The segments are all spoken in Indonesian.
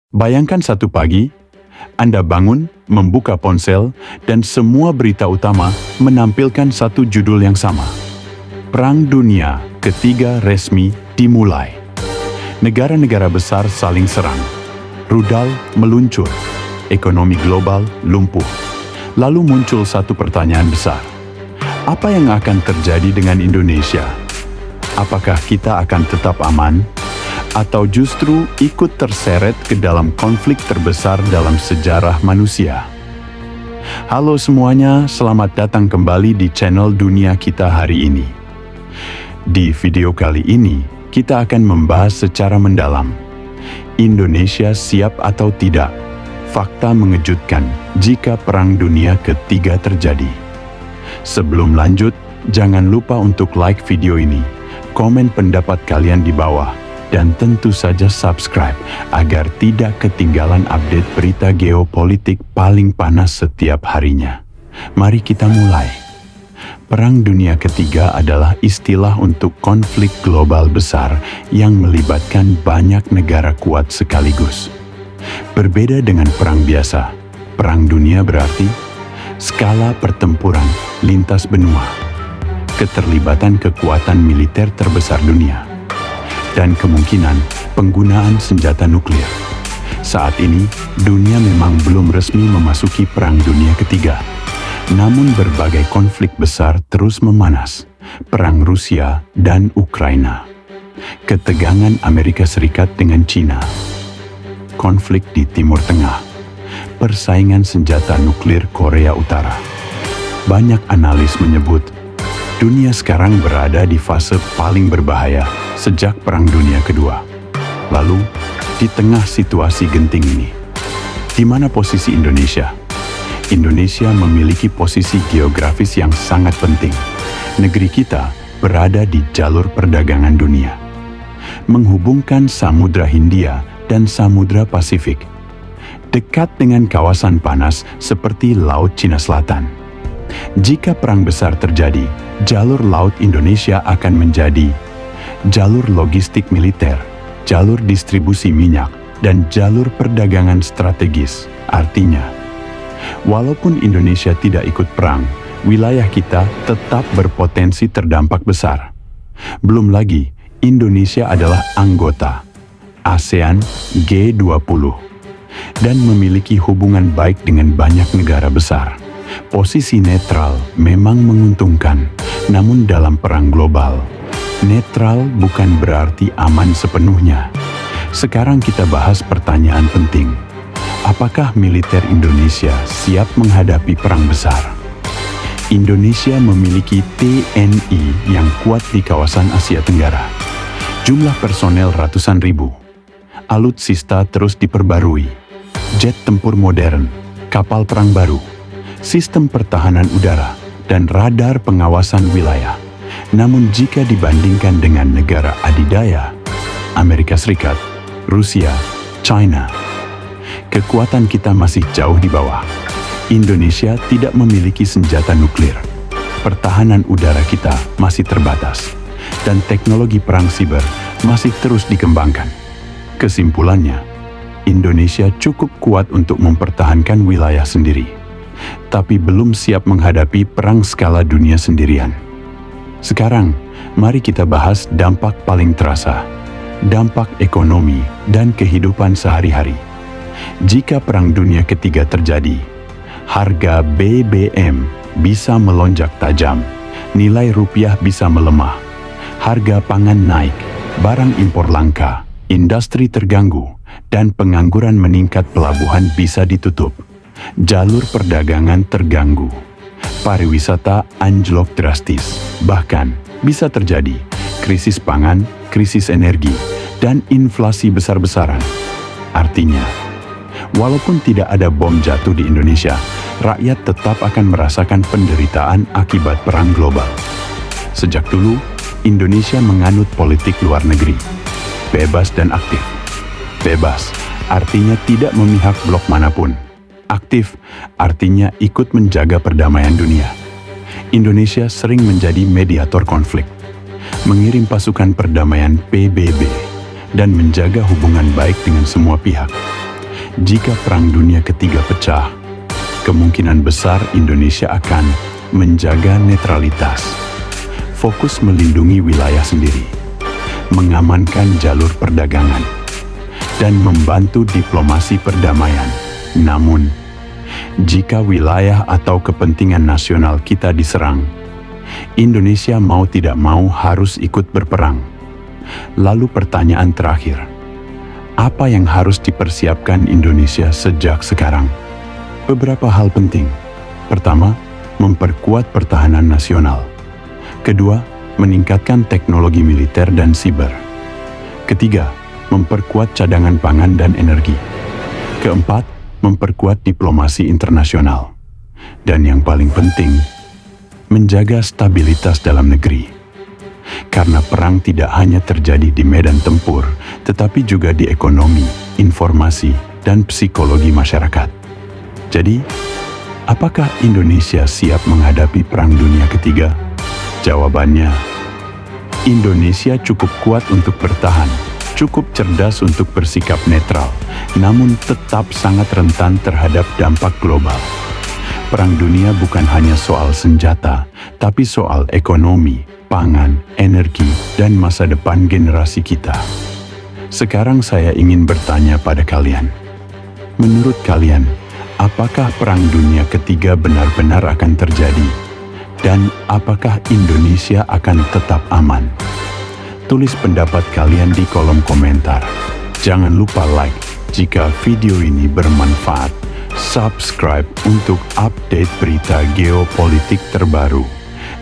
Bayangkan satu pagi, Anda bangun, membuka ponsel, dan semua berita utama menampilkan satu judul yang sama. Perang Dunia Ketiga resmi dimulai. Negara-negara besar saling serang. Rudal meluncur. Ekonomi global lumpuh. Lalu muncul satu pertanyaan besar. Apa yang akan terjadi dengan Indonesia? Apakah kita akan tetap aman? Atau justru ikut terseret ke dalam konflik terbesar dalam sejarah manusia? Halo semuanya, selamat datang kembali di channel Dunia Kita hari ini. Di video kali ini, kita akan membahas secara mendalam. Indonesia siap atau tidak? Fakta mengejutkan jika Perang Dunia Ketiga terjadi. Sebelum lanjut, jangan lupa untuk like video ini, komen pendapat kalian di bawah, dan tentu saja subscribe agar tidak ketinggalan update berita geopolitik paling panas setiap harinya. Mari kita mulai. Perang Dunia Ketiga adalah istilah untuk konflik global besar yang melibatkan banyak negara kuat sekaligus. Berbeda dengan perang biasa, Perang Dunia berarti skala pertempuran lintas benua, keterlibatan kekuatan militer terbesar dunia, dan kemungkinan penggunaan senjata nuklir. Saat ini, dunia memang belum resmi memasuki Perang Dunia Ketiga. Namun berbagai konflik besar terus memanas. Perang Rusia dan Ukraina. Ketegangan Amerika Serikat dengan China. Konflik di Timur Tengah. Persaingan senjata nuklir Korea Utara. Banyak analis menyebut dunia sekarang berada di fase paling berbahaya sejak Perang Dunia Kedua. Lalu, di tengah situasi genting ini, di mana posisi Indonesia? Indonesia memiliki posisi geografis yang sangat penting. Negeri kita berada di jalur perdagangan dunia, menghubungkan Samudra Hindia dan Samudra Pasifik, dekat dengan kawasan panas seperti Laut Cina Selatan. Jika perang besar terjadi, jalur laut Indonesia akan menjadi jalur logistik militer, jalur distribusi minyak, dan jalur perdagangan strategis. Artinya, walaupun Indonesia tidak ikut perang, wilayah kita tetap berpotensi terdampak besar. Belum lagi, Indonesia adalah anggota ASEAN G20 dan memiliki hubungan baik dengan banyak negara besar. Posisi netral memang menguntungkan, namun dalam perang global, netral bukan berarti aman sepenuhnya. Sekarang kita bahas pertanyaan penting. Apakah militer Indonesia siap menghadapi perang besar? Indonesia memiliki TNI yang kuat di kawasan Asia Tenggara. Jumlah personel ratusan ribu. Alutsista terus diperbarui. Jet tempur modern, kapal perang baru, sistem pertahanan udara, dan radar pengawasan wilayah. Namun jika dibandingkan dengan negara adidaya, Amerika Serikat, Rusia, China, kekuatan kita masih jauh di bawah. Indonesia tidak memiliki senjata nuklir. Pertahanan udara kita masih terbatas. Dan teknologi perang siber masih terus dikembangkan. Kesimpulannya, Indonesia cukup kuat untuk mempertahankan wilayah sendiri, tapi belum siap menghadapi perang skala dunia sendirian. Sekarang, mari kita bahas dampak paling terasa, dampak ekonomi dan kehidupan sehari-hari. Jika Perang Dunia Ketiga terjadi, harga BBM bisa melonjak tajam, nilai rupiah bisa melemah, harga pangan naik, barang impor langka, industri terganggu, dan pengangguran meningkat. Pelabuhan bisa ditutup, jalur perdagangan terganggu, pariwisata anjlok drastis, bahkan bisa terjadi krisis pangan, krisis energi, dan inflasi besar-besaran. Artinya, walaupun tidak ada bom jatuh di Indonesia, rakyat tetap akan merasakan penderitaan akibat perang global. Sejak dulu, Indonesia menganut politik luar negeri, bebas dan aktif. Bebas artinya tidak memihak blok manapun. Aktif artinya ikut menjaga perdamaian dunia. Indonesia sering menjadi mediator konflik, mengirim pasukan perdamaian PBB, dan menjaga hubungan baik dengan semua pihak. Jika Perang Dunia Ketiga pecah, kemungkinan besar Indonesia akan menjaga netralitas, fokus melindungi wilayah sendiri, mengamankan jalur perdagangan, dan membantu diplomasi perdamaian. Namun, jika wilayah atau kepentingan nasional kita diserang, Indonesia mau tidak mau harus ikut berperang. Lalu pertanyaan terakhir, apa yang harus dipersiapkan Indonesia sejak sekarang? Beberapa hal penting. Pertama, memperkuat pertahanan nasional. Kedua, meningkatkan teknologi militer dan siber. Ketiga, memperkuat cadangan pangan dan energi. Keempat, memperkuat diplomasi internasional. Dan yang paling penting, menjaga stabilitas dalam negeri. Karena perang tidak hanya terjadi di medan tempur, tetapi juga di ekonomi, informasi, dan psikologi masyarakat. Jadi, apakah Indonesia siap menghadapi Perang Dunia Ketiga? Jawabannya, Indonesia cukup kuat untuk bertahan, cukup cerdas untuk bersikap netral, namun tetap sangat rentan terhadap dampak global. Perang dunia bukan hanya soal senjata, tapi soal ekonomi, pangan, energi, dan masa depan generasi kita. Sekarang saya ingin bertanya pada kalian. Menurut kalian, apakah Perang Dunia Ketiga benar-benar akan terjadi? Dan apakah Indonesia akan tetap aman? Tulis pendapat kalian di kolom komentar. Jangan lupa like jika video ini bermanfaat. Subscribe untuk update berita geopolitik terbaru.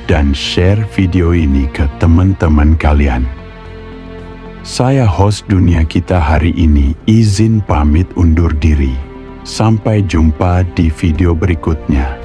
Dan share video ini ke teman-teman kalian. Saya host Dunia Kita hari ini izin pamit undur diri. Sampai jumpa di video berikutnya.